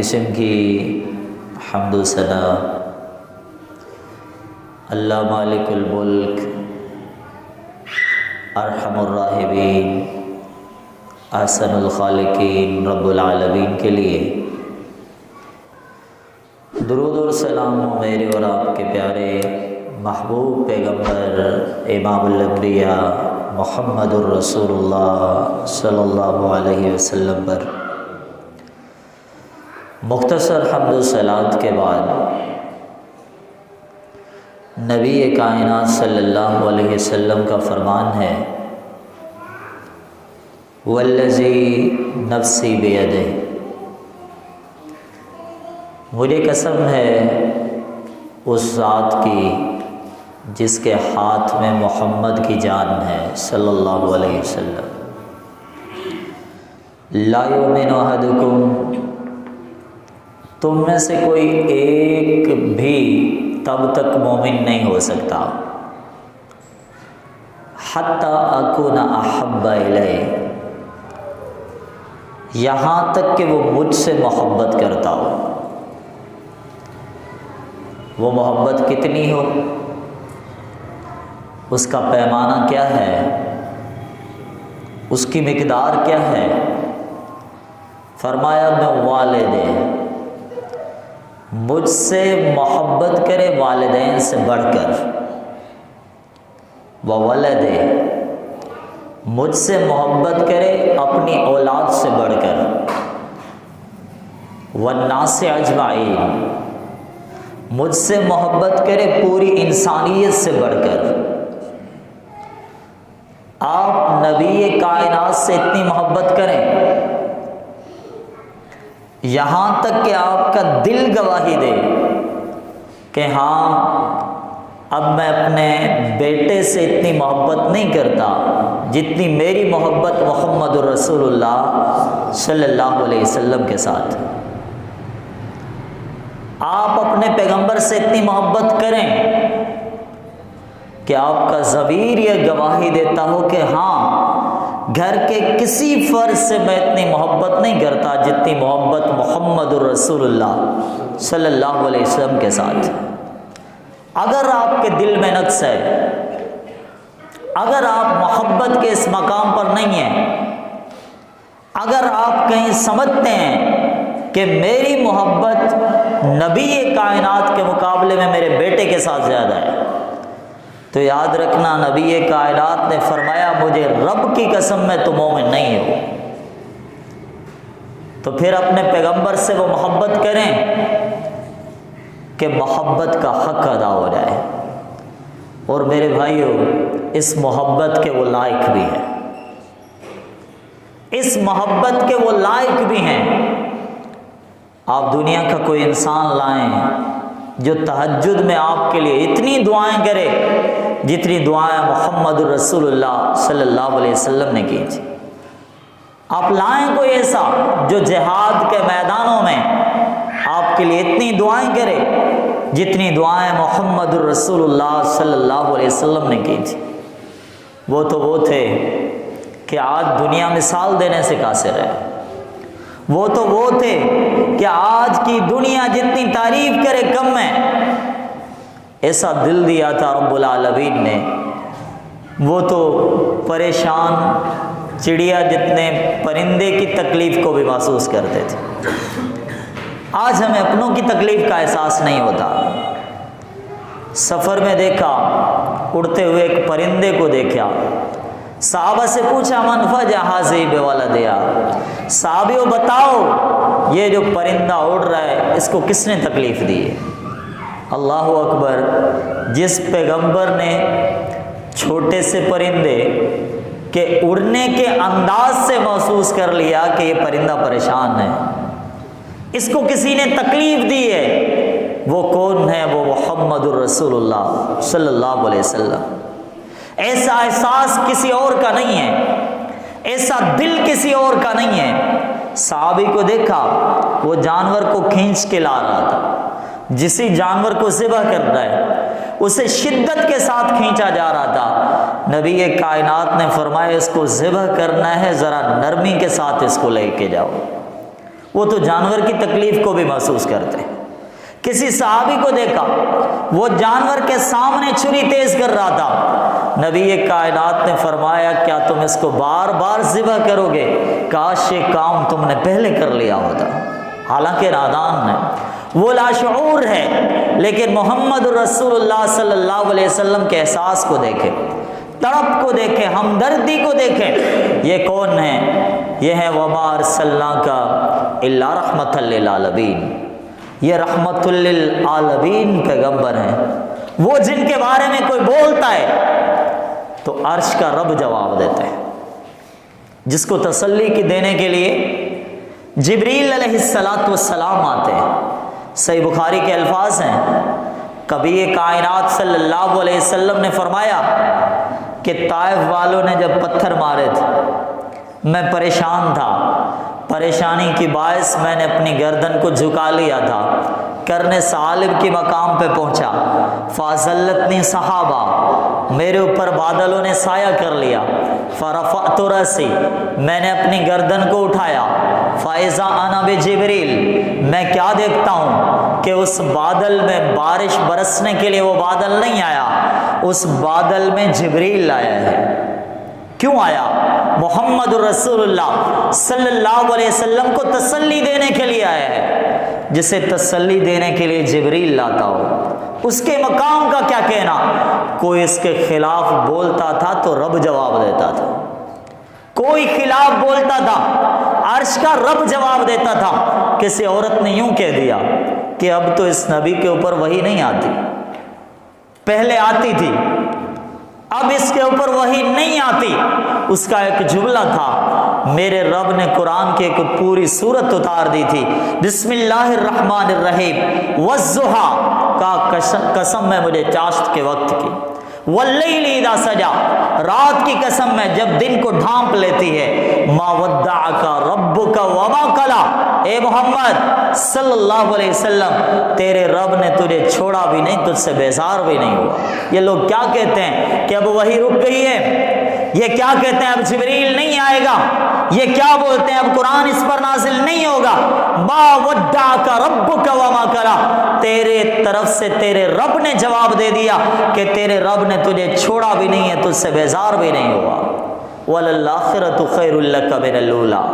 قسم کی حمد و ثنا اللہ مالک الملک ارحم الراحمین احسن الخالقین رب العالمین کے لیے درود اور سلام ہو میرے اور آپ کے پیارے محبوب پیغمبر امام الانبیاء محمد الرسول اللہ صلی اللہ علیہ وسلم پر۔ مختصر حمد و صلوات کے بعد نبی کائنات صلی اللہ علیہ وسلم کا فرمان ہے، والذی نفسی بیدہ، مجھے قسم ہے اس ذات کی جس کے ہاتھ میں محمد کی جان ہے صلی اللہ علیہ وسلم، لا یؤمن احدکم، تم میں سے کوئی ایک بھی تب تک مومن نہیں ہو سکتا حتی اکون احب الیہ، یہاں تک کہ وہ مجھ سے محبت کرتا ہو۔ وہ محبت کتنی ہو، اس کا پیمانہ کیا ہے، اس کی مقدار کیا ہے؟ فرمایا میں والدین، مجھ سے محبت کرے والدین سے بڑھ کر، وولد، مجھ سے محبت کرے اپنی اولاد سے بڑھ کر، والناس اجمعین، مجھ سے محبت کرے پوری انسانیت سے بڑھ کر۔ آپ نبی کائنات سے اتنی محبت کریں یہاں تک کہ آپ کا دل گواہی دے کہ ہاں اب میں اپنے بیٹے سے اتنی محبت نہیں کرتا جتنی میری محبت محمد رسول اللہ صلی اللہ علیہ وسلم کے ساتھ۔ آپ اپنے پیغمبر سے اتنی محبت کریں کہ آپ کا ضمیر یہ گواہی دیتا ہو کہ ہاں گھر کے کسی فرد سے میں اتنی محبت نہیں کرتا جتنی محبت محمد الرسول اللہ صلی اللہ علیہ وسلم کے ساتھ۔ اگر آپ کے دل میں نقص ہے، اگر آپ محبت کے اس مقام پر نہیں ہیں، اگر آپ کہیں سمجھتے ہیں کہ میری محبت نبی کائنات کے مقابلے میں میرے بیٹے کے ساتھ زیادہ ہے، تو یاد رکھنا نبی کائنات نے فرمایا مجھے رب کی قسم میں تو مومن نہیں ہو۔ تو پھر اپنے پیغمبر سے وہ محبت کریں کہ محبت کا حق ادا ہو جائے۔ اور میرے بھائیو، اس محبت کے وہ لائق بھی ہیں، اس محبت کے وہ لائق بھی ہیں۔ آپ دنیا کا کوئی انسان لائیں جو تہجد میں آپ کے لیے اتنی دعائیں کرے جتنی دعائیں محمد الرسول اللہ صلی اللہ علیہ وسلم نے کی تھی۔ آپ لائیں کوئی ایسا جو جہاد کے میدانوں میں آپ کے لیے اتنی دعائیں کرے جتنی دعائیں محمد الرسول اللہ صلی اللہ علیہ وسلم نے کی تھی۔ وہ تو وہ تھے کہ آج دنیا مثال دینے سے قاصر ہے، وہ تو وہ تھے کہ آج کی دنیا جتنی تعریف کرے کم ہے۔ ایسا دل دیا تھا رب العالمین نے، وہ تو پریشان چڑیا جتنے پرندے کی تکلیف کو بھی محسوس کرتے تھے۔ آج ہمیں اپنوں کی تکلیف کا احساس نہیں ہوتا۔ سفر میں دیکھا اڑتے ہوئے ایک پرندے کو دیکھا، صحابہ سے پوچھا من فجع ھذہ بولدھا، صحابیوں بتاؤ یہ جو پرندہ اڑ رہا ہے اس کو کس نے تکلیف دی ہے؟ اللہ اکبر، جس پیغمبر نے چھوٹے سے پرندے کے اڑنے کے انداز سے محسوس کر لیا کہ یہ پرندہ پریشان ہے، اس کو کسی نے تکلیف دی ہے، وہ کون ہے؟ وہ محمد الرسول اللہ صلی اللہ علیہ وسلم۔ ایسا احساس کسی اور کا نہیں ہے، ایسا دل کسی اور کا نہیں ہے۔ صحابی کو دیکھا وہ جانور کو کھینچ کے لا رہا تھا، جسی جانور کو ذبح کرنا ہے اسے شدت کے ساتھ کھینچا جا رہا تھا۔ نبی کائنات نے فرمایا اس کو ذبح کرنا ہے ذرا نرمی کے ساتھ اس کو لے کے جاؤ۔ وہ تو جانور کی تکلیف کو بھی محسوس کرتے ہیں۔ کسی صحابی کو دیکھا، وہ جانور کے سامنے چھری تیز کر رہا تھا، نبی کائنات نے فرمایا کیا تم اس کو بار بار ذبح کرو گے؟ کاش یہ کام تم نے پہلے کر لیا ہوتا۔ حالانکہ نادان ہے، وہ لاشعور ہے، لیکن محمد رسول اللہ صلی اللہ علیہ وسلم کے احساس کو دیکھے، تڑپ کو دیکھیں، ہمدردی کو دیکھیں۔ یہ کون ہیں؟ یہ ہیں وما ارسلناک الا رحمۃ للعالمین، یہ رحمت للعالمین پیغمبر ہیں، وہ جن کے بارے میں کوئی بولتا ہے تو عرش کا رب جواب دیتا ہے، جس کو تسلی کی دینے کے لیے جبریل علیہ السلام آتے ہیں۔ صحیح بخاری کے الفاظ ہیں، کبھی کائنات صلی اللہ علیہ وسلم نے فرمایا کہ طائف والوں نے جب پتھر مارے تھے میں پریشان تھا، پریشانی کی باعث میں نے اپنی گردن کو جھکا لیا تھا، کرنے ثعالب کی مقام پہ پہنچا، فاضلتنی صحابہ، میرے اوپر بادلوں نے سایہ کر لیا، فرفعت رأسی، میں نے اپنی گردن کو اٹھایا، فاذا انا بجبریل، میں کیا دیکھتا ہوں کہ اس بادل میں بارش برسنے کے لیے وہ بادل نہیں آیا، اس بادل میں جبریل آیا ہے۔ کیوں آیا؟ محمد رسول اللہ صلی اللہ علیہ وسلم کو تسلی دینے کے لیے آیا ہے۔ جسے تسلی دینے کے لیے جبریل لاتا ہو، اس کے مقام کا کیا کہنا؟ کوئی اس کے خلاف بولتا تھا تو رب جواب دیتا تھا، کوئی خلاف بولتا تھا عرش کا رب جواب دیتا تھا۔ کسی عورت نے یوں کہہ دیا کہ اب تو اس نبی کے اوپر وحی نہیں آتی، پہلے آتی تھی، اب اس کے اوپر وحی نہیں آتی۔ اس کا ایک جملہ تھا، میرے رب نے قرآن کی ایک پوری سورت اتار دی تھی، بسم اللہ الرحمن الرحیم، والضحیٰ کا قسم ہے مجھے چاشت کے وقت کی، واللیل اذا سجا، رات کی قسم ہے جب دن کو ڈھانپ لیتی ہے، ما ودعک ربک وما قلی، اے محمد صلی اللہ علیہ وسلم تیرے رب نے تجھے چھوڑا بھی نہیں، تجھ سے بیزار بھی نہیں ہوا۔ یہ لوگ کیا کہتے ہیں کہ اب وحی رک گئی ہے، یہ کیا کہتے ہیں اب جبریل نہیں آئے گا، یہ کیا بولتے ہیں اب قرآن اس پر نازل نہیں ہوگا۔ ما ودعک ربک وما قلی، تیرے طرف سے تیرے رب نے جواب دے دیا کہ تیرے رب نے تجھے چھوڑا بھی نہیں ہے، تجھ سے بیزار بھی نہیں ہوا۔ وَلَلْآخِرَةُ خَيْرٌ لَكَ مِنَ الْأُولَىٰ،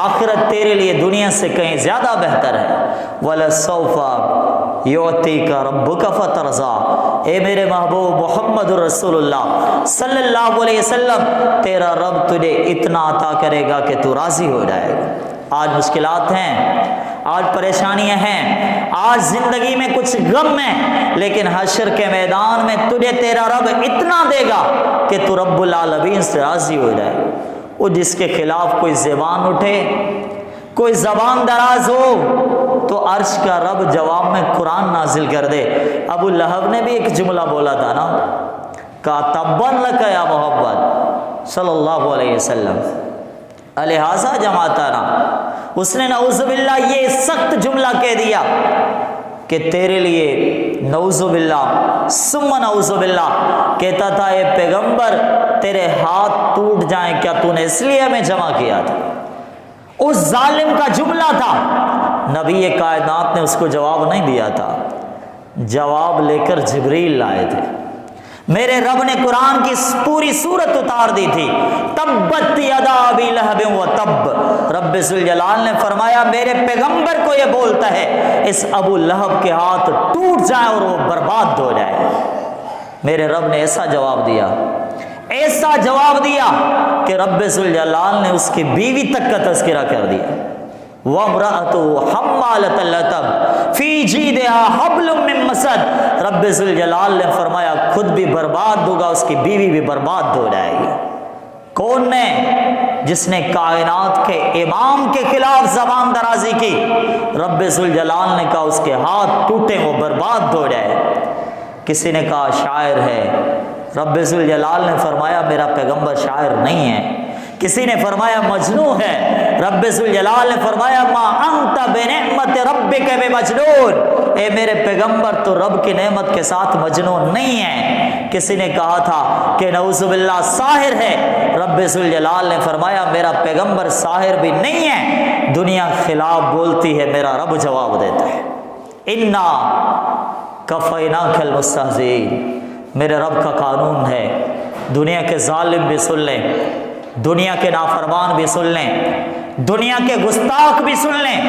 آخرت تیرے لیے دنیا سے کہیں زیادہ بہتر ہے۔ وَلَسَوْفَ يُعْطِيكَ رَبُّكَ فَتَرْضَىٰ، اے میرے محبوب محمد رسول اللہ صلی اللہ علیہ وسلم تیرا رب تجھے اتنا عطا کرے گا کہ تو راضی ہو جائے گا۔ آج مشکلات ہیں، آج پریشانیاں ہیں، آج زندگی میں کچھ غم ہے، لیکن حشر کے میدان میں تجھے تیرا رب اتنا دے گا کہ تو رب العالمین سے راضی ہو جائے۔ وہ جس کے خلاف کوئی زبان اٹھے، کوئی زبان دراز ہو تو عرش کا رب جواب میں قرآن نازل کر دے۔ ابو لہب نے بھی ایک جملہ بولا تھا نا، کہ تبًّا لک یا محمد صلی اللہ علیہ وسلم، لہٰذا جماعتنا، اس نے نعوذ باللہ یہ سخت جملہ کہہ دیا کہ تیرے لیے نعوذ باللہ ثم نعوذ باللہ، کہتا تھا اے پیغمبر تیرے ہاتھ ٹوٹ جائیں کیا تو نے اس لیے ہمیں جمع کیا تھا؟ اس ظالم کا جملہ تھا، نبی کائنات نے اس کو جواب نہیں دیا تھا، جواب لے کر جبریل لائے تھے۔ میرے رب نے قرآن کی پوری سورت اتار دی تھی، تبت یدا ابی لہب و تب، رب ذوالجلال نے فرمایا میرے پیغمبر کو یہ بولتا ہے اس ابو لہب کے ہاتھ ٹوٹ جائے اور وہ برباد ہو جائے۔ میرے رب نے ایسا جواب دیا، ایسا جواب دیا کہ رب ذوالجلال نے اس کی بیوی تک کا تذکرہ کر دیا، وَامْرَأَتُهُ حَمَّالَةَ الْحَطَبِ فِي جِيدِهَا حَبْلٌ مِّن مَّسَدٍ، رب ذوالجلال نے فرمایا خود بھی برباد ہوگا، اس کی بیوی بھی برباد ہو جائے گی۔ کون نے؟ جس نے کائنات کے امام کے خلاف زبان درازی کی، رب ذوالجلال نے کہا اس کے ہاتھ ٹوٹے وہ برباد ہو جائے۔ کسی نے کہا شاعر ہے، رب ذوالجلال نے فرمایا میرا پیغمبر شاعر نہیں ہے۔ کسی نے فرمایا مجنون ہے، رب ذوالجلال نے فرمایا ما انت بنعمت ربک بمجنون، اے میرے پیغمبر تو رب کی نعمت کے ساتھ مجنون نہیں ہے۔ کسی نے کہا تھا کہ نعوذ باللہ ساحر ہے، رب ذوالجلال نے فرمایا میرا پیغمبر ساحر بھی نہیں ہے۔ دنیا خلاف بولتی ہے، میرا رب جواب دیتا ہے انا کفیناک المستہزئین، میرے رب کا قانون ہے، دنیا کے ظالم بھی سن لیں، دنیا کے نافرمان بھی سن لیں، دنیا کے گستاخ بھی سن لیں،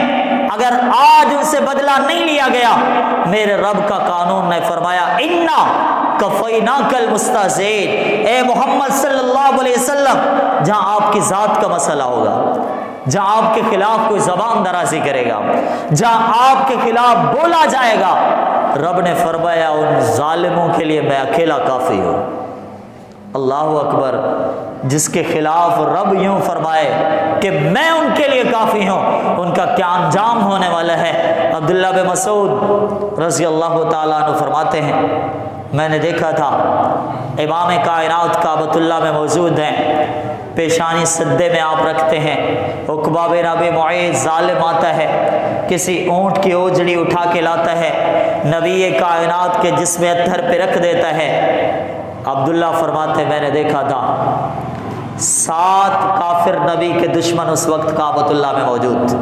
اگر آج ان سے بدلہ نہیں لیا گیا، میرے رب کا قانون نے فرمایا انا کفیناک المستہزئین، اے محمد صلی اللہ علیہ وسلم، جہاں آپ کی ذات کا مسئلہ ہوگا، جہاں آپ کے خلاف کوئی زبان درازی کرے گا، جہاں آپ کے خلاف بولا جائے گا، رب نے فرمایا ان ظالموں کے لیے میں اکیلا کافی ہوں۔ اللہ اکبر، جس کے خلاف رب یوں فرمائے کہ میں ان کے لیے کافی ہوں، ان کا کیا انجام ہونے والا ہے۔ عبداللہ بن مسعود رضی اللہ تعالیٰ عنہ فرماتے ہیں میں نے دیکھا تھا امام کائنات کعبۃ اللہ میں موجود ہیں، پیشانی سدے میں آپ رکھتے ہیں، عقبہ بن ابی معیط ظالم آتا ہے، کسی اونٹ کی اوجڑی اٹھا کے لاتا ہے، نبی کائنات کے جسم اتھر پہ رکھ دیتا ہے۔ عبداللہ فرماتے میں نے دیکھا تھا 7 کافر نبی کے دشمن اس وقت کعبۃ اللہ میں موجود تھے،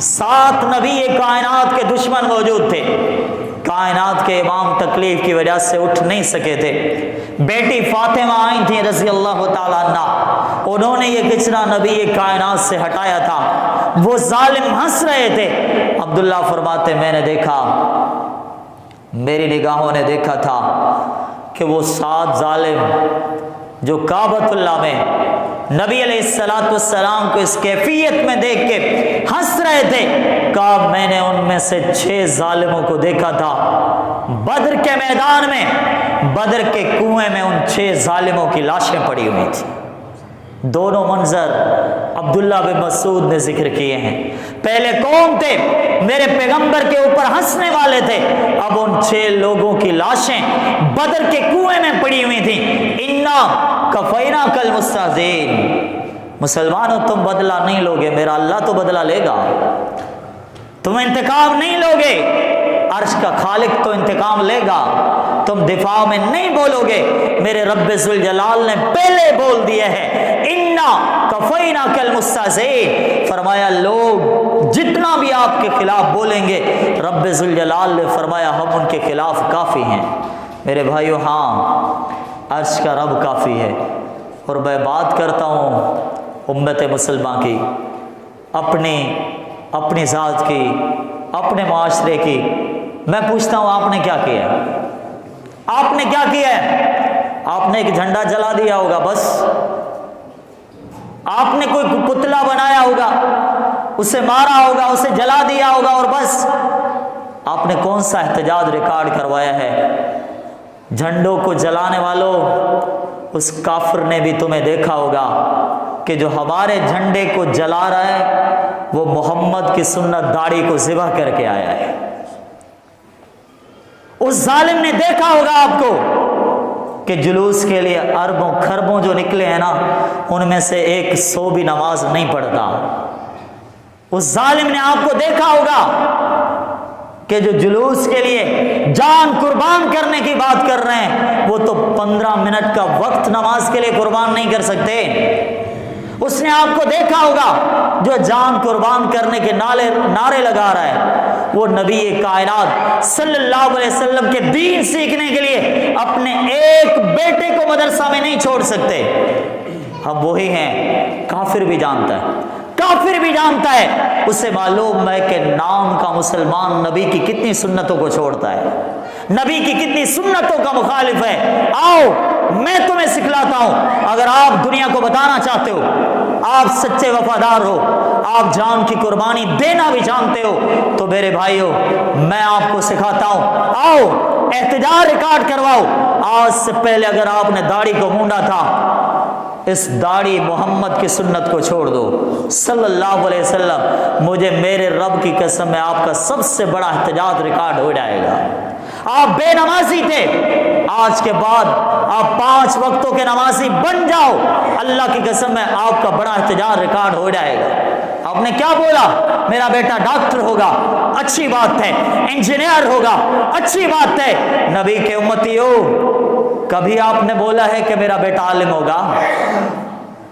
7 نبی کائنات کے دشمن موجود تھے۔ کائنات کے امام تکلیف کی وجہ سے اٹھ نہیں سکے تھے، بیٹی فاطمہ آئی تھی رضی اللہ تعالیٰ عنہ، انہوں نے یہ کچرا نبی کائنات سے ہٹایا تھا، وہ ظالم ہنس رہے تھے۔ عبداللہ فرماتے میں نے دیکھا، میری نگاہوں نے دیکھا تھا کہ وہ 7 ظالم جو کعبۃ اللہ میں نبی علیہ السلام کو اس کیفیت میں دیکھ کے ہنس رہے تھے، کہا میں نے ان میں سے 6 ظالموں کو دیکھا تھا بدر کے میدان میں، بدر کے کنویں میں ان 6 ظالموں کی لاشیں پڑی ہوئی تھیں۔ دونوں منظر عبداللہ بن مسعود نے ذکر کیے ہیں۔ پہلے کون تھے؟ میرے پیغمبر کے اوپر ہنسنے والے تھے، اب ان 6 لوگوں کی لاشیں بدر کے کنویں میں پڑی ہوئی تھیں۔ انا کفیناک المستہزئین، مسلمانوں تم بدلہ نہیں لوگے، میرا اللہ تو بدلہ لے گا، تم انتقام نہیں لوگے، عرش کا خالق تو انتقام لے گا، تم دفاع میں نہیں بولو گے، میرے رب ذوالجلال نے پہلے بول دیا ہے انا کفیناک المستہزئین، فرمایا لوگ جتنا بھی آپ کے خلاف بولیں گے، رب ذوالجلال نے فرمایا ہم ان کے خلاف کافی ہیں۔ میرے بھائیو، ہاں عرش کا رب کافی ہے، اور میں بات کرتا ہوں امت مسلمہ کی، اپنی ذات کی، اپنے معاشرے کی۔ میں پوچھتا ہوں آپ نے کیا کیا ہے؟ آپ نے کیا کیا ہے؟ آپ نے ایک جھنڈا جلا دیا ہوگا بس، آپ نے کوئی پتلا بنایا ہوگا، اسے مارا ہوگا، اسے جلا دیا ہوگا اور بس۔ آپ نے کون سا احتجاج ریکارڈ کروایا ہے؟ جھنڈوں کو جلانے والوں، اس کافر نے بھی تمہیں دیکھا ہوگا کہ جو ہمارے جھنڈے کو جلا رہا ہے وہ محمد کی سنت داڑھی کو ذبح کر کے آیا ہے۔ اس ظالم نے دیکھا ہوگا آپ کو کہ جلوس کے لیے اربوں خربوں جو نکلے ہیں نا، ان میں سے 100 بھی نماز نہیں پڑھتا۔ اس ظالم نے آپ کو دیکھا ہوگا کہ جو جلوس کے لیے جان قربان کرنے کی بات کر رہے ہیں، وہ تو 15 منٹ کا وقت نماز کے لیے قربان نہیں کر سکتے۔ اس نے آپ کو دیکھا ہوگا جو جان قربان کرنے کے نعرے لگا رہا ہے، وہ نبی کائنات صلی اللہ علیہ وسلم کے دین سیکھنے کے لیے اپنے ایک بیٹے کو مدرسہ میں نہیں چھوڑ سکتے۔ ہم وہی ہیں، کافر بھی جانتا ہے، کافر بھی جانتا ہے، اسے معلوم ہے کہ نام کا مسلمان نبی کی کتنی سنتوں کو چھوڑتا ہے، نبی کی کتنی سنتوں کا مخالف ہے۔ آؤ میں تمہیں سکھلاتا ہوں، اگر آپ دنیا کو بتانا چاہتے ہو، آپ سچے وفادار ہو، آپ جان کی قربانی دینا بھی جانتے ہو، تو میرے بھائیو میں آپ کو سکھاتا ہوں، آؤ احتجاج ریکارڈ کرواؤ۔ آج سے پہلے اگر آپ نے داڑھی کو مونڈا تھا، اس داڑھی محمد کی سنت کو چھوڑ دو صلی اللہ علیہ وسلم، مجھے میرے رب کی قسم میں آپ کا سب سے بڑا احتجاج ریکارڈ ہو جائے گا۔ آپ بے نمازی تھے، آج کے بعد آپ 5 وقتوں کے نمازی بن جاؤ، اللہ کی قسم ہے آپ کا بڑا احتجاج ریکارڈ ہو جائے گا۔ آپ نے کیا بولا؟ میرا بیٹا ڈاکٹر ہوگا، اچھی بات ہے، انجینئر ہوگا، اچھی بات ہے۔ نبی کے امتیوں، کبھی آپ نے بولا ہے کہ میرا بیٹا عالم ہوگا؟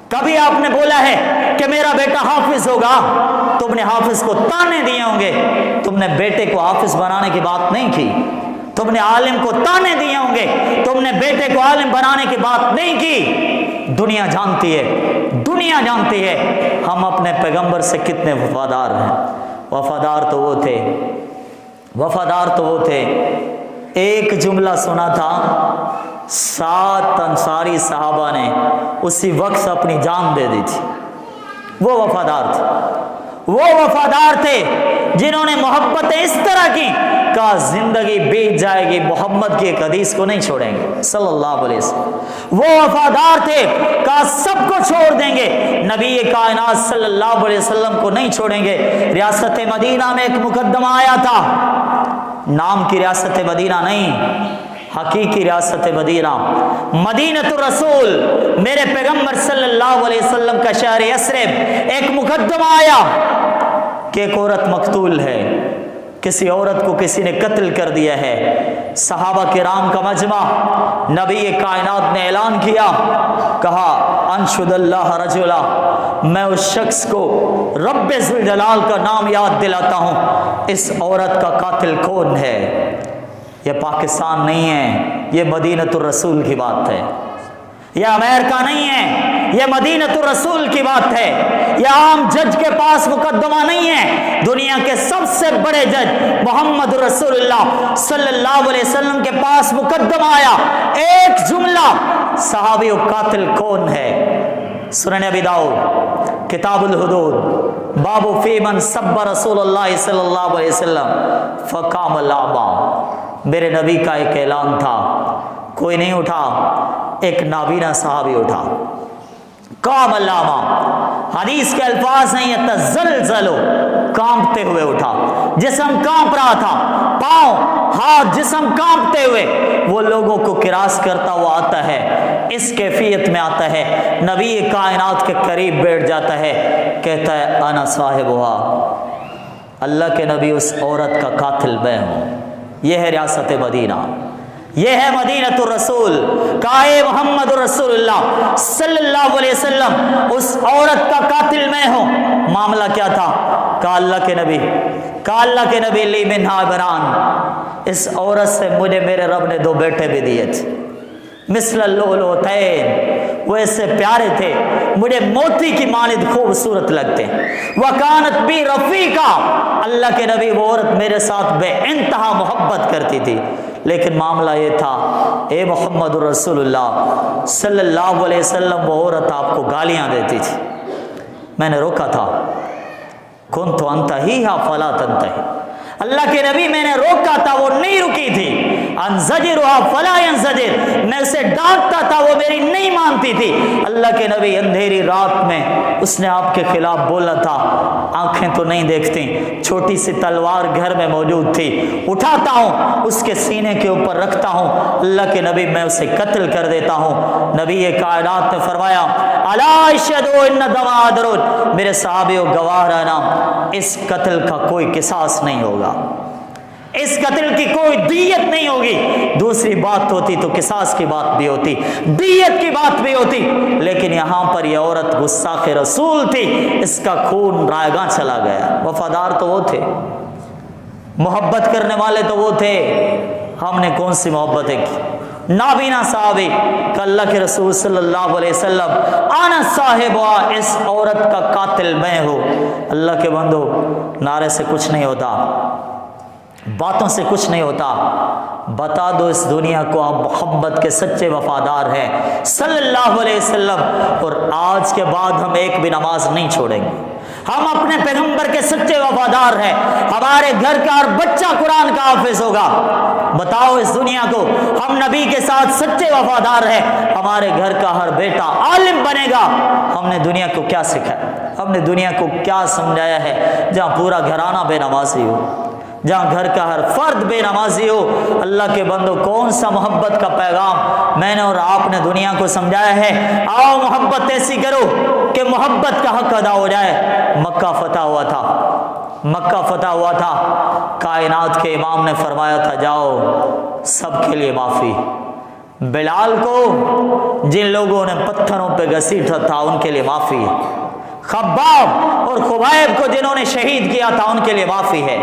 کبھی آپ نے بولا ہے کہ میرا بیٹا حافظ ہوگا؟ تم نے حافظ کو تانے دیے ہوں گے، تم نے بیٹے کو حافظ بنانے کی بات نہیں کی۔ تم نے عالم کو تانے دیے ہوں گے، تم نے بیٹے کو عالم بنانے کی بات نہیں کی۔ دنیا جانتی ہے، دنیا جانتی ہے ہم اپنے پیغمبر سے کتنے وفادار ہیں۔ وفادار تو وہ تھے، وفادار تو وہ تھے، ایک جملہ سنا تھا 7 انصاری صحابہ نے اسی وقت اپنی جان دے دی تھی۔ وہ وفادار تھے، وہ وفادار تھے جنہوں نے محبتیں اس طرح کی کہا زندگی بیت جائے گی محمد کی ایک حدیث کو نہیں چھوڑیں گے صلی اللہ علیہ وسلم۔ وہ وفادار تھے کہا سب کو چھوڑ دیں گے، نبی کائنات صلی اللہ علیہ وسلم کو نہیں چھوڑیں گے۔ ریاست مدینہ میں ایک مقدمہ آیا تھا، نام کی ریاست مدینہ نہیں، حقیقی ریاست مدینہ، مدینہ الرسول، میرے پیغمبر صلی اللہ علیہ وسلم کا شہر یثرب۔ ایک مقدمہ آیا کہ ایک عورت مقتول ہے، کسی عورت کو کسی نے قتل کر دیا ہے۔ صحابہ کرام کا مجمع، نبی کائنات نے اعلان کیا، کہا انشد اللہ رجلا، میں اس شخص کو رب ذوالجلال کا نام یاد دلاتا ہوں، اس عورت کا قاتل کون ہے؟ یہ پاکستان نہیں ہے، یہ مدینہ الرسول کی بات ہے، یہ امریکہ نہیں ہے، یہ مدینہ الرسول کی بات ہے، یہ عام جج کے پاس مقدمہ نہیں ہے، دنیا کے سب سے بڑے جج محمد رسول اللہ صلی اللہ علیہ وسلم کے پاس مقدمہ آیا۔ ایک جملہ، صحابی قاتل کون ہے؟ سنن ابی داؤد کتاب الحدود، باب فی من سب رسول اللہ صلی اللہ علیہ وسلم فقام الاعمى۔ میرے نبی کا ایک اعلان تھا، کوئی نہیں اٹھا، ایک نابینا صحابی اٹھا، قام علامہ، حدیث کے الفاظ ہیں یتزلزل، کانپتے ہوئے اٹھا، جسم کانپ رہا تھا، پاؤں ہاتھ جسم کانپتے ہوئے، وہ لوگوں کو کراس کرتا ہوا آتا ہے، اس کیفیت میں آتا ہے، نبی کائنات کے قریب بیٹھ جاتا ہے، کہتا ہے انا صاحبہا، اللہ کے نبی اس عورت کا قاتل میں ہوں۔ یہ ہے ریاست مدینہ، یہ ہے مدینہ الرسول، کہا محمد رسول اللہ صلی اللہ علیہ وسلم اس عورت کا قاتل میں ہوں۔ معاملہ کیا تھا؟ کہا اللہ کے نبی، کہا اللہ کے نبی لی منہا ابنان، اس عورت سے مجھے میرے رب نے 2 بیٹے بھی دیے تھے، مثل اللؤلؤتین، وہ اس سے پیارے تھے، مجھے موتی کی مانند خوبصورت لگتے ہیں، وکانت بی رفیقہ، اللہ کے نبی وہ عورت میرے ساتھ بے انتہا محبت کرتی تھی، لیکن معاملہ یہ تھا اے محمد رسول اللہ صلی اللہ علیہ وسلم وہ عورت آپ کو گالیاں دیتی تھی، میں نے روکا تھا، کنت انتہیہا فلا تنتہی، اللہ کے نبی میں نے روکا تھا وہ نہیں رکی تھی، انزجرھا فلا ینزجر، میں اسے ڈانٹتا تھا وہ میری نہیں مانتی تھی، اللہ کے نبی اندھیری رات میں اس نے آپ کے خلاف بولا تھا، آنکھیں تو نہیں دیکھتی، چھوٹی سی تلوار گھر میں موجود تھی، اٹھاتا ہوں اس کے سینے کے اوپر رکھتا ہوں، اللہ کے نبی میں اسے قتل کر دیتا ہوں۔ نبی کائنات نے فرمایا الا اشہدوا ان دماء عدل، میرے صحابیوں گواہ رہنا اس قتل کا کوئی قصاص نہیں ہوگا، اس قتل کی کوئی دیت نہیں ہوگی۔ دوسری بات ہوتی تو قصاص کی بات بھی ہوتی، دیت کی بات بھی ہوتی، لیکن یہاں پر یہ عورت گستاخ رسول تھی، اس کا خون رائگاں چلا گیا۔ وفادار تو وہ تھے، محبت کرنے والے تو وہ تھے، ہم نے کون سی محبتیں کی؟ نابینا صحابی کہ اللہ کے رسول صلی اللہ علیہ وسلم انا صاحبہ، اس عورت کا قاتل میں ہوں۔ اللہ کے بندو، نعرے سے کچھ نہیں ہوتا، باتوں سے کچھ نہیں ہوتا، بتا دو اس دنیا کو آپ محمد کے سچے وفادار ہیں صلی اللہ علیہ وسلم، اور آج کے بعد ہم ایک بھی نماز نہیں چھوڑیں گے، ہم اپنے پیغمبر کے سچے وفادار ہیں، ہمارے گھر کا ہر بچہ قرآن کا حافظ ہوگا۔ بتاؤ اس دنیا کو، ہم نبی کے ساتھ سچے وفادار ہیں، ہمارے گھر کا ہر بیٹا عالم بنے گا۔ ہم نے دنیا کو کیا سکھایا؟ ہم نے دنیا کو کیا سمجھایا ہے جہاں پورا گھرانہ بے نمازی ہو، جہاں گھر کا ہر فرد بے نمازی ہو۔ اللہ کے بندو، کون سا محبت کا پیغام میں نے اور آپ نے دنیا کو سمجھایا ہے؟ آؤ محبت ایسی کرو کہ محبت کا حق ادا ہو جائے۔ مکہ فتح ہوا تھا، مکہ فتح ہوا تھا، کائنات کے امام نے فرمایا تھا جاؤ سب کے لیے معافی۔ بلال کو جن لوگوں نے پتھروں پہ گھسیٹا تھا ان کے لیے معافی ہے، خباب اور خبیب کو جنہوں نے شہید کیا تھا ان کے لیے معافی ہے،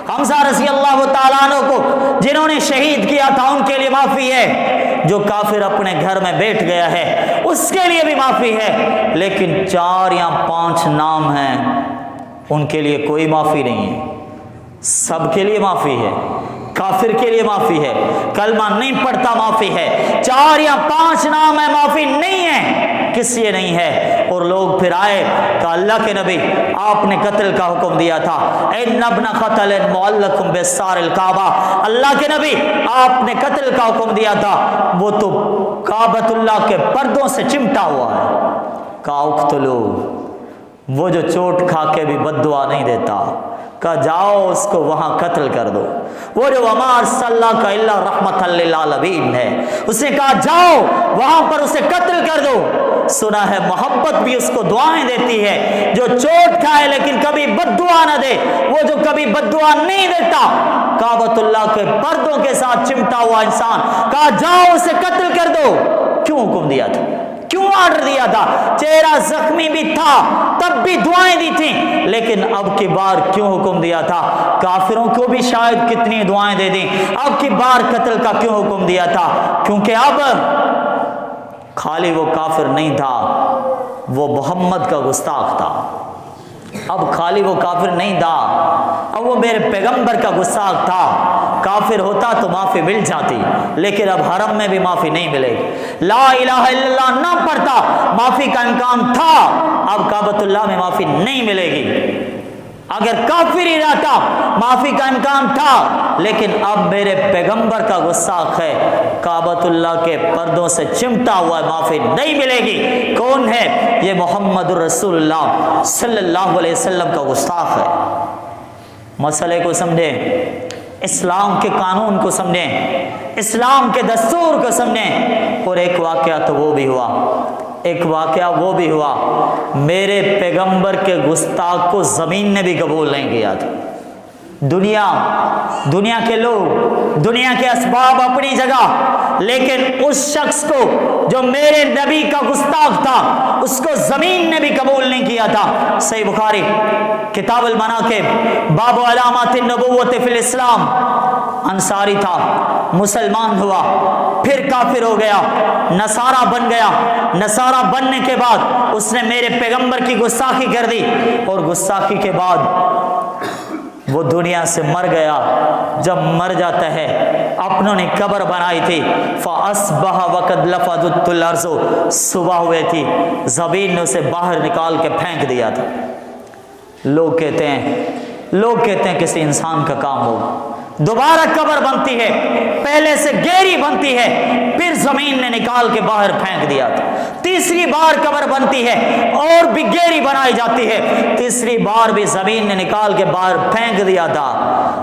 حمزہ رضی اللہ تعالیٰ عنہ کو جنہوں نے شہید کیا تھا ان کے لیے معافی ہے، جو کافر اپنے گھر میں بیٹھ گیا ہے اس کے لیے بھی معافی ہے، لیکن 4 یا 5 نام ہیں ان کے لیے کوئی معافی نہیں ہے۔ سب کے لیے معافی ہے، کافر کے لیے معافی ہے، کلمہ نہیں پڑھتا معافی ہے، 4 یا 5 نام ہے معافی نہیں ہے، کس لیے نہیں ہے؟ اور لوگ پھر آئے کہ اللہ کے نبی آپ نے قتل کا حکم دیا تھا، ان ابن قتل معلق بسار الکعبہ، اللہ کے نبی آپ نے قتل کا حکم دیا تھا، وہ تو کعبۃ اللہ کے پردوں سے چمٹا ہوا ہے۔ کہا اقتلو، وہ جو چوٹ کھا کے بھی بد دعا نہیں دیتا، کہا جاؤ اس کو وہاں قتل کر دو، وہ جو وما ارسلناک الا رحمۃ للعالمین ہے، اسے کہا جاؤ وہاں پر اسے قتل کر دو۔ سنا ہے محبت بھی اس کو دعائیں دیتی ہے، جو چوٹ کھائے لیکن کبھی بد دعا نہ دے، وہ جو کبھی بد دعا نہیں دیتا، کعبۃ اللہ کے پردوں کے ساتھ چمٹا ہوا انسان، کہا جاؤ اسے قتل کر دو۔ کیوں حکم دیا تھا؟ کیوں آرڈر دیا تھا؟ چہرہ زخمی بھی تھا تب بھی دعائیں دی تھیں، لیکن اب کی بار کیوں حکم دیا تھا؟ کافروں کو بھی شاید کتنی دعائیں دے دیں، اب کی بار قتل کا کیوں حکم دیا تھا؟ کیونکہ اب خالی وہ کافر نہیں تھا، وہ محمد کا گستاخ تھا۔ اب خالی وہ کافر نہیں تھا، اب وہ میرے پیغمبر کا گستاخ تھا۔ کافر ہوتا تو معافی مل جاتی، لیکن اب حرم میں بھی معافی نہیں ملے گی۔ لا الہ الا اللہ نہ پڑھتا معافی کا امکان تھا، اب کعبۃ اللہ میں معافی نہیں ملے گی۔ اگر کافر ہی رہتا معافی کا امکان تھا، لیکن اب میرے پیغمبر کا گستاخ ہے، کعبۃ اللہ کے پردوں سے چمٹا ہوا معافی نہیں ملے گی۔ کون ہے یہ؟ محمد الرسول اللہ صلی اللہ علیہ وسلم کا گستاخ ہے۔ مسئلے کو سمجھیں، اسلام کے قانون کو سمجھیں، اسلام کے دستور کو سمجھیں۔ اور ایک واقعہ تو وہ بھی ہوا، ایک واقعہ وہ بھی ہوا، میرے پیغمبر کے گستاخ کو زمین نے بھی قبول نہیں کیا تھا۔ دنیا کے لوگ، دنیا کے اسباب اپنی جگہ، لیکن اس شخص کو جو میرے نبی کا گستاخ تھا اس کو زمین نے بھی قبول نہیں کیا تھا۔ صحیح بخاری کتاب المناقب باب علامات النبوت فی الاسلام، انصاری تھا، مسلمان ہوا، پھر کافر ہو گیا، نصارہ بن گیا، نصارہ بننے کے بعد اس نے میرے پیغمبر کی گستاخی کر دی، اور گستاخی کے بعد وہ دنیا سے مر گیا۔ جب مر جاتا ہے، اپنوں نے قبر بنائی تھی، فَأَصْبَحَ وَقَدْ لَفَظَتْ الْأَرْضُ، صبح ہوئے تھی، زمین نے اسے باہر نکال کے پھینک دیا تھا۔ لوگ کہتے ہیں کسی انسان کا کام ہوگا، دوبارہ قبر بنتی ہے، پہلے سے گہری بنتی ہے، پھر زمین نے نکال کے باہر پھینک دیا تھا۔ تیسری بار قبر بنتی ہے اور بھی گہری بنائی جاتی ہے، تیسری بار بھی زمین نے نکال کے باہر پھینک دیا تھا۔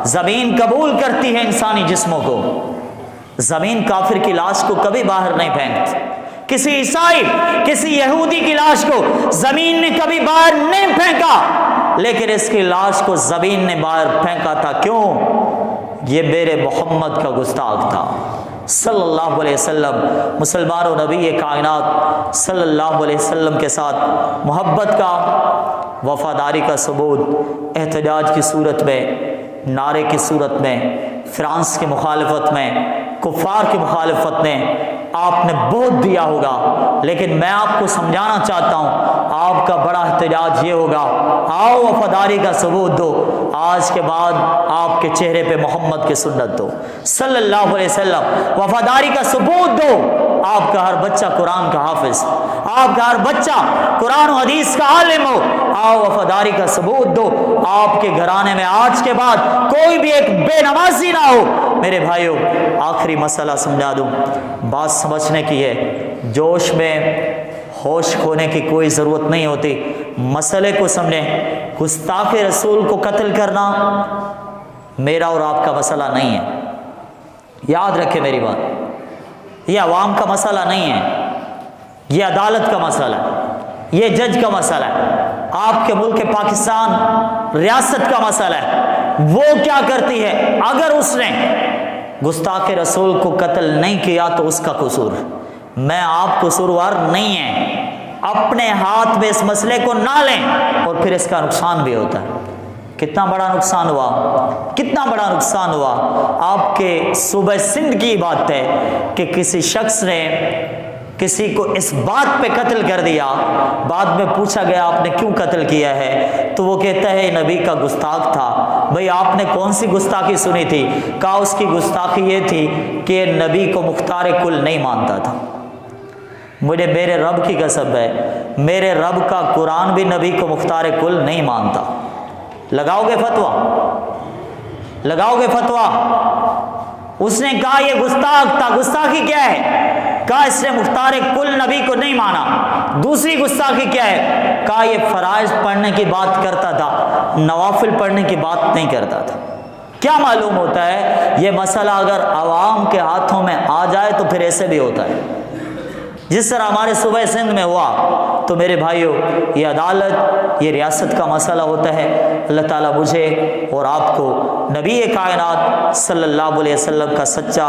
زمین قبول کرتی ہے انسانی جسموں کو، زمین کافر کی لاش کو کبھی باہر نہیں پھینکتی۔ کسی عیسائی، کسی یہودی کی لاش کو زمین نے کبھی باہر نہیں پھینکا، لیکن اس کی لاش کو زمین نے باہر پھینکا تھا۔ کیوں؟ یہ میرے محمد کا گستاخ تھا صلی اللہ علیہ وسلم۔ مسلمانوں، نبی کائنات صلی اللہ علیہ وسلم کے ساتھ محبت کا، وفاداری کا ثبوت احتجاج کی صورت میں، نعرے کی صورت میں، فرانس کی مخالفت میں، کفار کی مخالفت میں آپ نے بہت دیا ہوگا، لیکن میں آپ کو سمجھانا چاہتا ہوں، آپ کا بڑا احتجاج یہ ہوگا، آؤ وفاداری کا ثبوت دو، آج کے بعد آپ کے چہرے پہ محمد کی سنت دو صلی اللہ علیہ وسلم، وفاداری کا ثبوت دو۔ آپ کا ہر بچہ قرآن کا حافظ، آپ کا ہر بچہ قرآن و حدیث کا عالم ہو، آؤ وفاداری کا ثبوت دو۔ آپ کے گھرانے میں آج کے بعد کوئی بھی ایک بے نمازی نہ ہو۔ میرے بھائیوں، آخری مسئلہ سمجھا دوں، بات سمجھنے کی ہے، جوش میں ہوش کھونے کی کوئی ضرورت نہیں ہوتی، مسئلے کو سمجھیں۔ گستاخ رسول کو قتل کرنا میرا اور آپ کا مسئلہ نہیں ہے، یاد رکھے میری بات، یہ عوام کا مسئلہ نہیں ہے، یہ عدالت کا مسئلہ ہے، یہ جج کا مسئلہ ہے، آپ کے ملک پاکستان ریاست کا مسئلہ ہے۔ وہ کیا کرتی ہے؟ اگر اس نے گستاخ رسول کو قتل نہیں کیا تو اس کا قصور، میں آپ قصوروار نہیں ہیں، اپنے ہاتھ میں اس مسئلے کو نہ لیں، اور پھر اس کا نقصان بھی ہوتا ہے۔ کتنا بڑا نقصان ہوا، کتنا بڑا نقصان ہوا۔ آپ کے صوبہ سندھ کی بات ہے کہ کسی شخص نے کسی کو اس بات پہ قتل کر دیا، بعد میں پوچھا گیا آپ نے کیوں قتل کیا ہے، تو وہ کہتا ہے نبی کا گستاخ تھا۔ بھئی آپ نے کون سی گستاخی سنی تھی؟ کہا اس کی گستاخی یہ تھی کہ نبی کو مختار کل نہیں مانتا تھا۔ مجھے میرے رب کی قسم ہے، میرے رب کا قرآن بھی نبی کو مختار کل نہیں مانتا۔ لگاؤ گے فتویٰ؟ لگاؤ گے فتویٰ؟ اس نے کہا یہ گستاخ تھا۔ گستاخی کیا ہے؟ کہا اس نے مختار کل نبی کو نہیں مانا۔ دوسری گستاخی کیا ہے؟ کہا یہ فرائض پڑھنے کی بات کرتا تھا، نوافل پڑھنے کی بات نہیں کرتا تھا۔ کیا معلوم ہوتا ہے؟ یہ مسئلہ اگر عوام کے ہاتھوں میں آ جائے تو پھر ایسے بھی ہوتا ہے جس طرح ہمارے صوبہ سندھ میں ہوا۔ تو میرے بھائیوں، یہ عدالت، یہ ریاست کا مسئلہ ہوتا ہے۔ اللہ تعالیٰ مجھے اور آپ کو نبی کائنات صلی اللہ علیہ وسلم کا سچا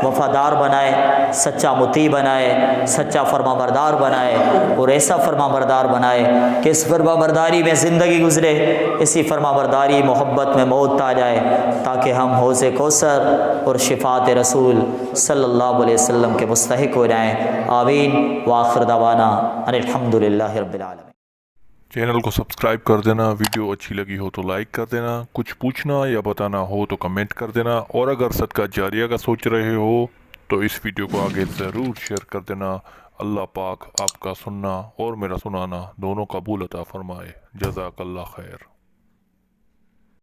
وفادار بنائے، سچا مطیع بنائے، سچا فرما بردار بنائے، اور ایسا فرما بردار بنائے کہ اس فرما برداری میں زندگی گزرے، اسی فرما برداری محبت میں موت آ جائے، تاکہ ہم حوض کوثر اور شفاعت رسول صلی اللہ علیہ وسلم کے مستحق ہو جائیں۔ آمین۔ وآخر دعوانا ان الحمدللہ رب العالمین۔ چینل کو سبسکرائب کر دینا، ویڈیو اچھی لگی ہو تو لائک کر دینا، کچھ پوچھنا یا بتانا ہو تو کمنٹ کر دینا، اور اگر صدقہ جاریہ کا سوچ رہے ہو تو اس ویڈیو کو آگے ضرور شیئر کر دینا۔ اللہ پاک آپ کا سننا اور میرا سنانا دونوں قبول عطا فرمائے۔ جزاک اللہ خیر۔